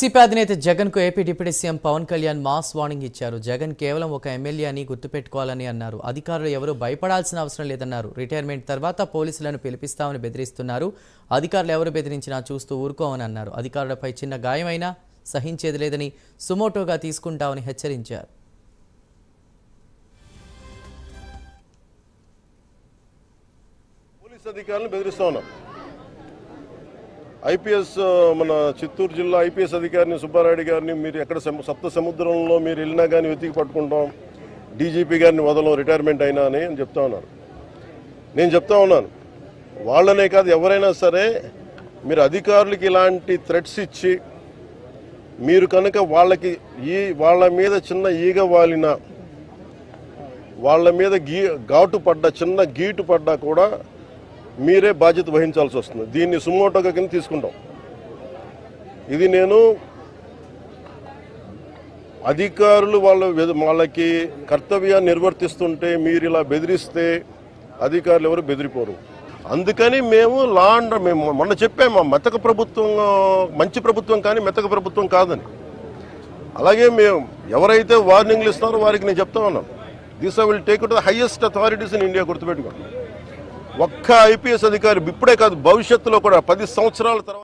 YCP అధినేత జగన్ కు AP deputy CM Pawan Kalyan mass warning ఇచ్చారు. జగన్ కేవలం ఒక ఎమ్మెల్యే అని గుర్తుపెట్టుకోవాలని అన్నారు. అధికారులు ఎవరూ భయపడాల్సిన అవసరం లేదన్నారు. రిటైర్మెంట్ తర్వాత పోలీసులను పిలిపిస్తామని బెదిరిస్తున్నారు. అధికారులు ఎవరు బెదిరించినా చూస్తూ ఊరుకోమని అన్నారు. అధికారులపై చిన్న గాయమైనా సహించేది లేదని సుమోటోగా తీసుకుంటామని హెచ్చరించారు. పోలీస్ అధికారులను బెదిరిస్తా ఉన్నాం. ఐపీఎస్ మన చిత్తూరు జిల్లా ఐపీఎస్ అధికారిని సుబ్బారాయుడు గారిని మీరు ఎక్కడ సప్త సముద్రంలో మీరు వెళ్ళినా కానీ వెతికి పట్టుకుంటాం, డీజీపీ గారిని వదలం రిటైర్మెంట్ అయినా అని చెప్తా ఉన్నారు. నేను చెప్తా ఉన్నాను, వాళ్ళనే కాదు ఎవరైనా సరే మీరు అధికారులకి ఇలాంటి థ్రెట్స్ ఇచ్చి మీరు కనుక వాళ్ళ మీద చిన్న ఈగ వాలిన, వాళ్ళ మీద ఘాటు పడ్డా, చిన్న గీటు పడ్డా కూడా మీరే బాధ్యత వహించాల్సి వస్తుంది. దీన్ని సుమోటోగా కింద తీసుకుంటాం. ఇది నేను అధికారులు వాళ్ళకి కర్తవ్యాన్ని నిర్వర్తిస్తుంటే మీరు ఇలా బెదిరిస్తే అధికారులు ఎవరు బెదిరిపోరు. అందుకని మేము మేము మొన్న చెప్పాము, మెతక ప్రభుత్వం మంచి ప్రభుత్వం కానీ మెతక ప్రభుత్వం కాదని. అలాగే మేము ఎవరైతే వార్నింగ్లు ఇస్తున్నారో వారికి నేను చెప్తా ఉన్నాను, this I will take to the highest authorities in India. గుర్తుపెట్టుకోండి, ఒక్క ఐపీఎస్ అధికారి ఇప్పుడే కాదు భవిష్యత్తులో కూడా 10 సంవత్సరాల తర్వాత